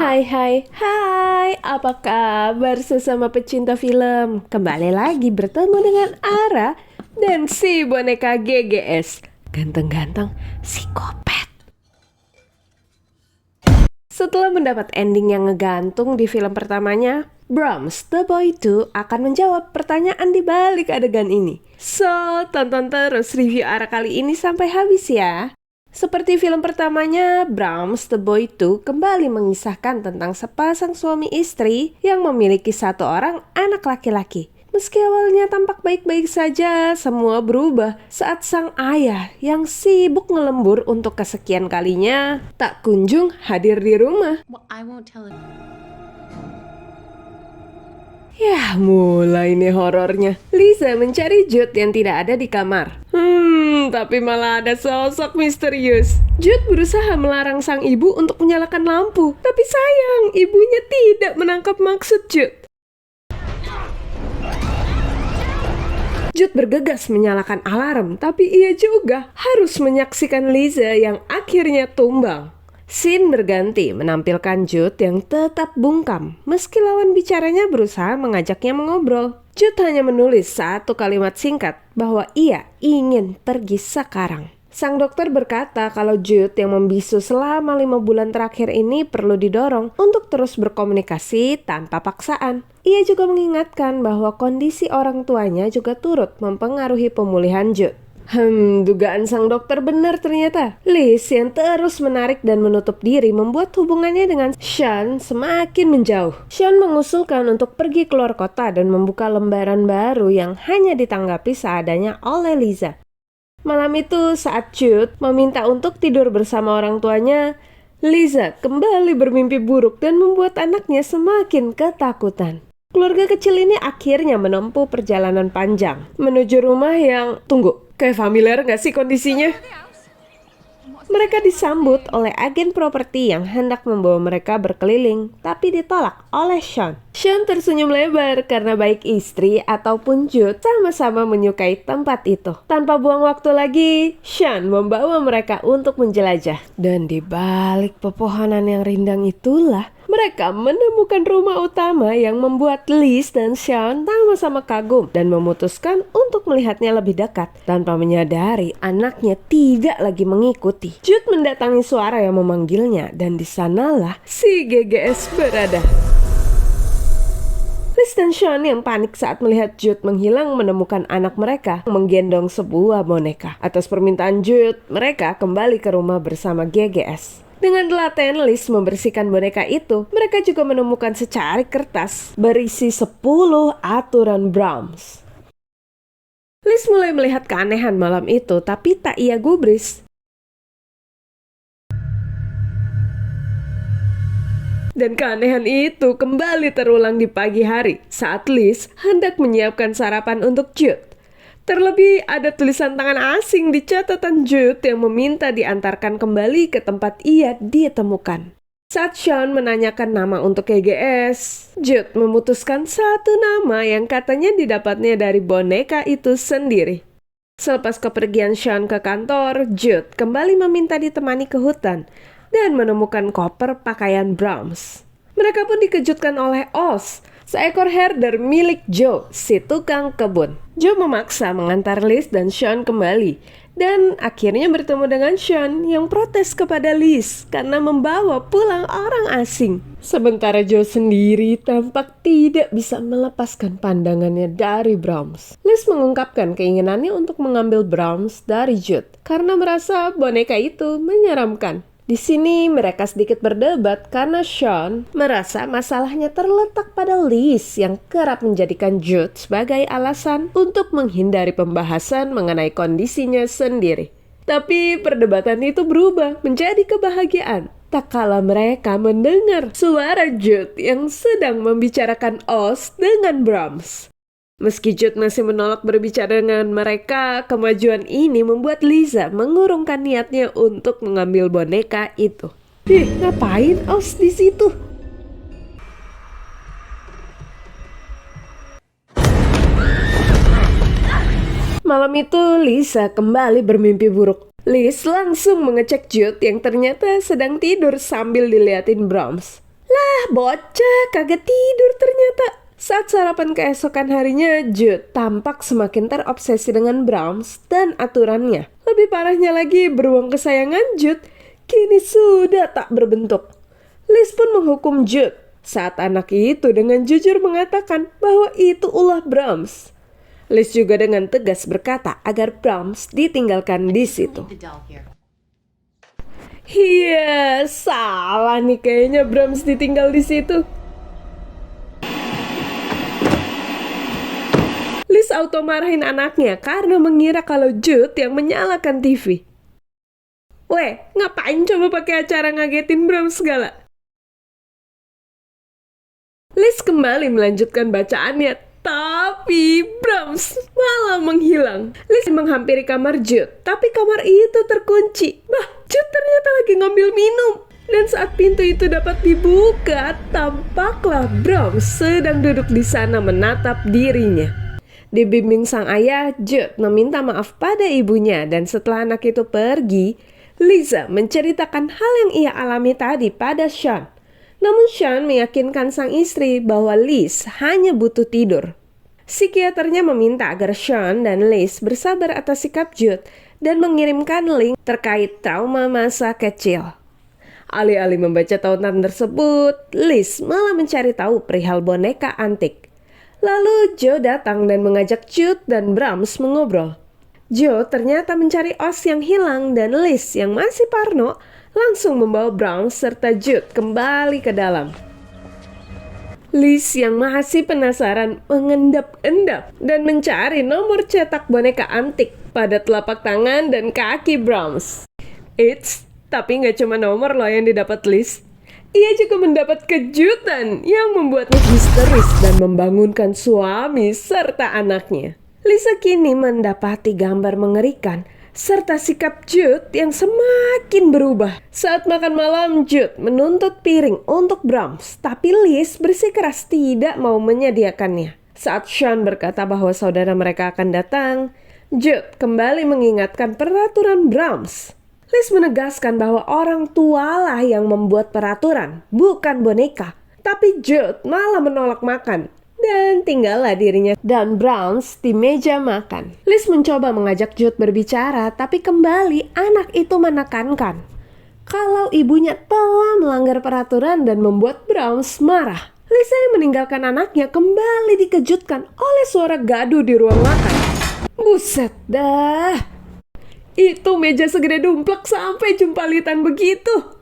Hai, apa kabar sesama pecinta film? Kembali lagi bertemu dengan Ara dan si boneka GGS. Ganteng-ganteng psikopat. Setelah mendapat ending yang ngegantung di film pertamanya, Brahms, The Boy 2 akan menjawab pertanyaan di balik adegan ini. So, tonton terus review Ara kali ini sampai habis ya. Seperti film pertamanya, Brahms, The Boy 2 kembali mengisahkan tentang sepasang suami istri yang memiliki satu orang anak laki-laki. Meski awalnya tampak baik-baik saja, semua berubah saat sang ayah yang sibuk ngelembur untuk kesekian kalinya tak kunjung hadir di rumah. Ya, mulai nih horornya. Lisa mencari Jude yang tidak ada di kamar. Tapi malah ada sosok misterius. Jude berusaha melarang sang ibu untuk menyalakan lampu. Tapi sayang, ibunya tidak menangkap maksud Jude. Jude bergegas menyalakan alarm, tapi ia juga harus menyaksikan Lisa yang akhirnya tumbang. Scene berganti menampilkan Jude yang tetap bungkam, meski lawan bicaranya berusaha mengajaknya mengobrol. Jude hanya menulis satu kalimat singkat bahwa ia ingin pergi sekarang. Sang dokter berkata kalau Jude yang membisu selama 5 bulan terakhir ini perlu didorong untuk terus berkomunikasi tanpa paksaan. Ia juga mengingatkan bahwa kondisi orang tuanya juga turut mempengaruhi pemulihan Jude. Dugaan sang dokter benar ternyata. Liz yang terus menarik dan menutup diri membuat hubungannya dengan Sean semakin menjauh. Sean mengusulkan untuk pergi keluar kota dan membuka lembaran baru yang hanya ditanggapi seadanya oleh Lisa. Malam itu saat Jude meminta untuk tidur bersama orang tuanya, Lisa kembali bermimpi buruk dan membuat anaknya semakin ketakutan. Keluarga kecil ini akhirnya menempuh perjalanan panjang menuju rumah yang... Tunggu, kayak familiar gak sih kondisinya? Mereka disambut oleh agen properti yang hendak membawa mereka berkeliling, tapi ditolak oleh Sean. Sean tersenyum lebar karena baik istri ataupun Jude sama-sama menyukai tempat itu. Tanpa buang waktu lagi, Sean membawa mereka untuk menjelajah. Dan di balik pepohonan yang rindang itulah, mereka menemukan rumah utama yang membuat Liz dan Sean sama-sama kagum dan memutuskan untuk melihatnya lebih dekat tanpa menyadari anaknya tidak lagi mengikuti. Jude mendatangi suara yang memanggilnya dan di sanalah si GGS berada. Liz dan Sean yang panik saat melihat Jude menghilang menemukan anak mereka menggendong sebuah boneka. Atas permintaan Jude, mereka kembali ke rumah bersama GGS. Dengan telaten Liz membersihkan boneka itu, mereka juga menemukan secarik kertas berisi 10 aturan Brahms. Liz mulai melihat keanehan malam itu, tapi tak ia gubris. Dan keanehan itu kembali terulang di pagi hari saat Liz hendak menyiapkan sarapan untuk Jude. Terlebih ada tulisan tangan asing di catatan Jude yang meminta diantarkan kembali ke tempat ia ditemukan. Saat Sean menanyakan nama untuk GGS, Jude memutuskan satu nama yang katanya didapatnya dari boneka itu sendiri. Selepas kepergian Sean ke kantor, Jude kembali meminta ditemani ke hutan dan menemukan koper pakaian Brahms. Mereka pun dikejutkan oleh Oz, seekor herder milik Joe, si tukang kebun. Joe memaksa mengantar Liz dan Sean kembali, dan akhirnya bertemu dengan Sean yang protes kepada Liz karena membawa pulang orang asing. Sementara Joe sendiri tampak tidak bisa melepaskan pandangannya dari Brahms. Liz mengungkapkan keinginannya untuk mengambil Brahms dari Jude karena merasa boneka itu menyeramkan. Di sini mereka sedikit berdebat karena Sean merasa masalahnya terletak pada Liz yang kerap menjadikan Jude sebagai alasan untuk menghindari pembahasan mengenai kondisinya sendiri. Tapi perdebatan itu berubah menjadi kebahagiaan tak kala mereka mendengar suara Jude yang sedang membicarakan Oz dengan Brahms. Meski Jude masih menolak berbicara dengan mereka, kemajuan ini membuat Lisa mengurungkan niatnya untuk mengambil boneka itu. Ngapain Oz di situ? Malam itu Lisa kembali bermimpi buruk. Liz langsung mengecek Jude yang ternyata sedang tidur sambil diliatin Brahms. bocah kagak tidur ternyata. Saat sarapan keesokan harinya, Jude tampak semakin terobsesi dengan Brahms dan aturannya. Lebih parahnya lagi, beruang kesayangan Jude kini sudah tak berbentuk. Liz pun menghukum Jude saat anak itu dengan jujur mengatakan bahwa itu ulah Brahms. Liz juga dengan tegas berkata agar Brahms ditinggalkan di situ. Iya, salah nih kayaknya Brahms ditinggal di situ. Liz auto marahin anaknya karena mengira kalau Jude yang menyalakan TV. Weh, ngapain coba pakai acara ngagetin Brahms segala? Liz kembali melanjutkan bacaannya, tapi Brahms malah menghilang. Liz menghampiri kamar Jude, tapi kamar itu terkunci. Jude ternyata lagi ngambil minum. Dan saat pintu itu dapat dibuka, tampaklah Brahms sedang duduk di sana menatap dirinya. Dibimbing sang ayah, Jude meminta maaf pada ibunya dan setelah anak itu pergi, Lisa menceritakan hal yang ia alami tadi pada Sean. Namun Sean meyakinkan sang istri bahwa Liz hanya butuh tidur. Psikiaternya meminta agar Sean dan Liz bersabar atas sikap Jude dan mengirimkan link terkait trauma masa kecil. Alih-alih membaca tautan tersebut, Liz malah mencari tahu perihal boneka antik. Lalu Joe datang dan mengajak Jude dan Brahms mengobrol. Joe ternyata mencari Oz yang hilang dan Liz yang masih parno langsung membawa Brahms serta Jude kembali ke dalam. Liz yang masih penasaran mengendap-endap dan mencari nomor cetak boneka antik pada telapak tangan dan kaki Brahms. Tapi nggak cuma nomor loh yang didapat Liz. Ia juga mendapat kejutan yang membuatnya histeris dan membangunkan suami serta anaknya. Lisa kini mendapati gambar mengerikan serta sikap Jude yang semakin berubah. Saat makan malam, Jude menuntut piring untuk Brahms, tapi Liz bersikeras tidak mau menyediakannya. Saat Sean berkata bahwa saudara mereka akan datang, Jude kembali mengingatkan peraturan Brahms. Liz menegaskan bahwa orang tualah yang membuat peraturan, bukan boneka. Tapi Jude malah menolak makan. Dan tinggallah dirinya dan Brahms di meja makan. Liz mencoba mengajak Jude berbicara, tapi kembali anak itu menekankan kalau ibunya telah melanggar peraturan dan membuat Brahms marah. Lisa yang meninggalkan anaknya kembali dikejutkan oleh suara gaduh di ruang makan. Buset dah. Itu meja segede dumplek sampai jumpalitan begitu.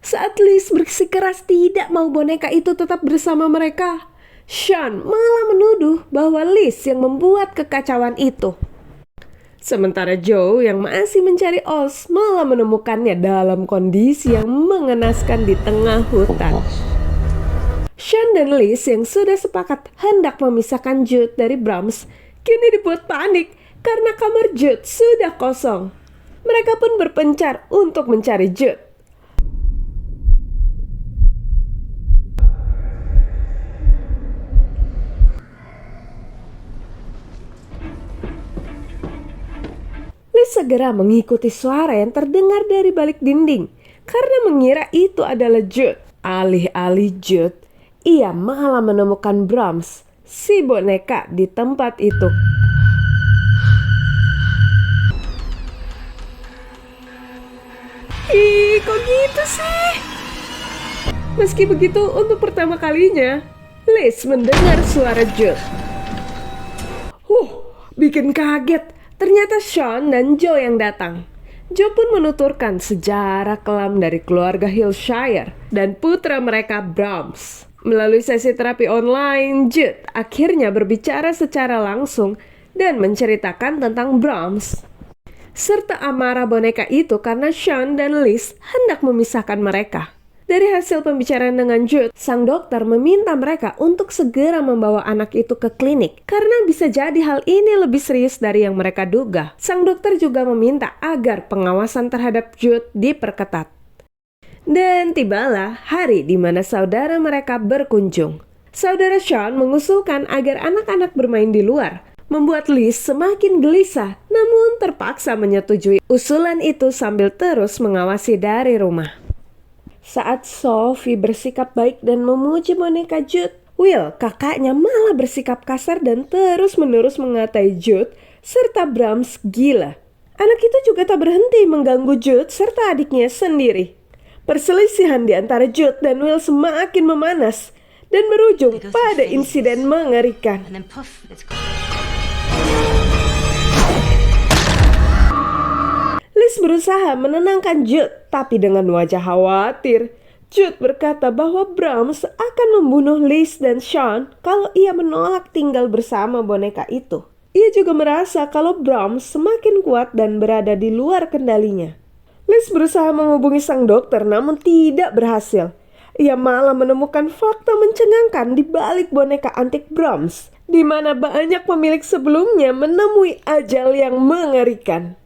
Saat Liz bersikeras tidak mau boneka itu tetap bersama mereka, Sean malah menuduh bahwa Liz yang membuat kekacauan itu. Sementara Joe yang masih mencari Oz malah menemukannya dalam kondisi yang mengenaskan di tengah hutan. Sean dan Liz yang sudah sepakat hendak memisahkan Jude dari Brahms kini dibuat panik karena kamar Jude sudah kosong. Mereka pun berpencar untuk mencari Jude. Liz segera mengikuti suara yang terdengar dari balik dinding karena mengira itu adalah Jude. Alih-alih Jude, ia malah menemukan Brahms, si boneka di tempat itu. Ih, kok gitu sih? Meski begitu, untuk pertama kalinya, Liz mendengar suara Jude. Bikin kaget. Ternyata Sean dan Joe yang datang. Joe pun menuturkan sejarah kelam dari keluarga Hillshire dan putra mereka Brahms. Melalui sesi terapi online, Jude akhirnya berbicara secara langsung dan menceritakan tentang Brahms serta amarah boneka itu karena Sean dan Liz hendak memisahkan mereka. Dari hasil pembicaraan dengan Jude, sang dokter meminta mereka untuk segera membawa anak itu ke klinik karena bisa jadi hal ini lebih serius dari yang mereka duga. Sang dokter juga meminta agar pengawasan terhadap Jude diperketat. Dan tibalah hari di mana saudara mereka berkunjung. Saudara Sean mengusulkan agar anak-anak bermain di luar, membuat Liz semakin gelisah, namun terpaksa menyetujui usulan itu sambil terus mengawasi dari rumah. Saat Sophie bersikap baik dan memuji boneka Jude, Will, kakaknya, malah bersikap kasar dan terus-menerus mengatai Jude serta Brahms gila. Anak itu juga tak berhenti mengganggu Jude serta adiknya sendiri. Perselisihan di antara Jude dan Will semakin memanas dan berujung pada insiden mengerikan. Liz berusaha menenangkan Jude, tapi dengan wajah khawatir. Jude berkata bahwa Brahms akan membunuh Liz dan Sean kalau ia menolak tinggal bersama boneka itu. Ia juga merasa kalau Brahms semakin kuat dan berada di luar kendalinya. Liz berusaha menghubungi sang dokter namun tidak berhasil. Ia malah menemukan fakta mencengangkan di balik boneka antik Brahms, di mana banyak pemilik sebelumnya menemui ajal yang mengerikan.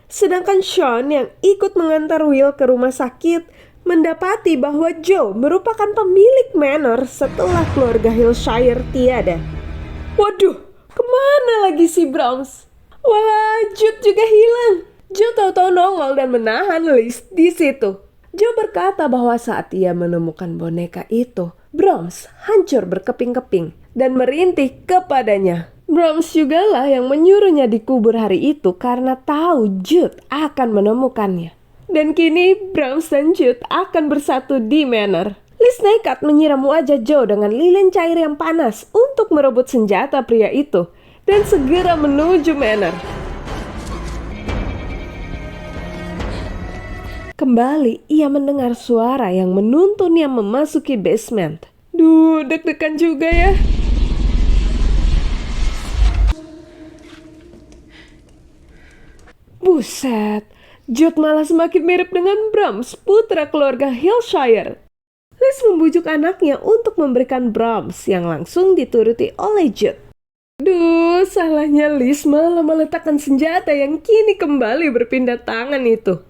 Sedangkan Sean yang ikut mengantar Will ke rumah sakit mendapati bahwa Joe merupakan pemilik manor setelah keluarga Hillshire tiada. Waduh, kemana lagi si Brahms? Wah, Jude juga hilang. Joe tahu-tahu nongol dan menahan Liz di situ. Joe berkata bahwa saat ia menemukan boneka itu, Brahms hancur berkeping-keping dan merintih kepadanya. Brahms juga lah yang menyuruhnya dikubur hari itu karena tahu Jude akan menemukannya. Dan kini Brahms dan Jude akan bersatu di manor. Liz nekat menyiram wajah Joe dengan lilin cair yang panas untuk merebut senjata pria itu dan segera menuju manor. Kembali ia mendengar suara yang menuntunnya memasuki basement. Duh, deg-degan juga ya. Buset, Jude malah semakin mirip dengan Brahms, putra keluarga Hillshire. Liz membujuk anaknya untuk memberikan Brahms yang langsung dituruti oleh Jude. Duh, salahnya Liz malah meletakkan senjata yang kini kembali berpindah tangan itu.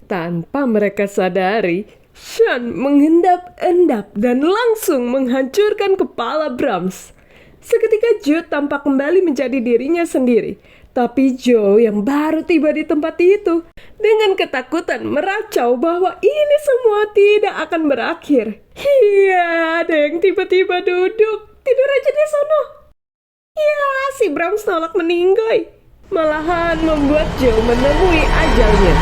Tanpa mereka sadari, Sean mengendap-endap dan langsung menghancurkan kepala Brahms. Seketika Jude tampak kembali menjadi dirinya sendiri. Tapi Joe yang baru tiba di tempat itu dengan ketakutan meracau bahwa ini semua tidak akan berakhir. Iya, ada yang tiba-tiba duduk. Tidur aja deh sono. Ya, si Brahms nolak meninggoy. Malahan membuat Joe menemui ajalnya.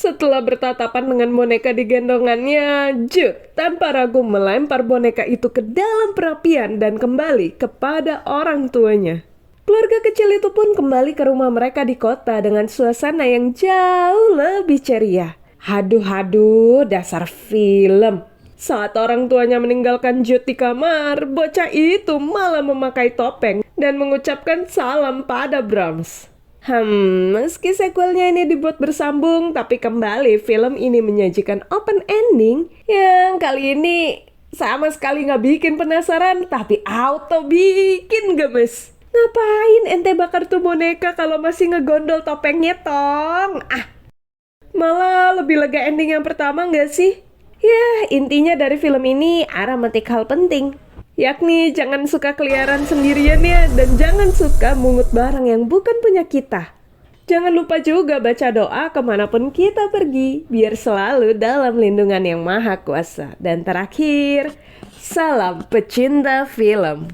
Setelah bertatapan dengan boneka di gendongannya, Jude tanpa ragu melempar boneka itu ke dalam perapian dan kembali kepada orang tuanya. Keluarga kecil itu pun kembali ke rumah mereka di kota dengan suasana yang jauh lebih ceria. Haduh, dasar film. Saat orang tuanya meninggalkan Jude di kamar, bocah itu malah memakai topeng dan mengucapkan salam pada Brahms. Meski sequelnya ini dibuat bersambung, tapi kembali film ini menyajikan open ending yang kali ini sama sekali nggak bikin penasaran, tapi auto bikin gemes. Ngapain ente bakar tuh boneka kalau masih ngegondol topengnya, tong? Malah lebih lega ending yang pertama nggak sih? Ya, intinya dari film ini arah metik hal penting. Yakni jangan suka keliaran sendirian ya, dan jangan suka mungut barang yang bukan punya kita. Jangan lupa juga baca doa kemanapun kita pergi, biar selalu dalam lindungan yang maha kuasa. Dan terakhir, salam pecinta film.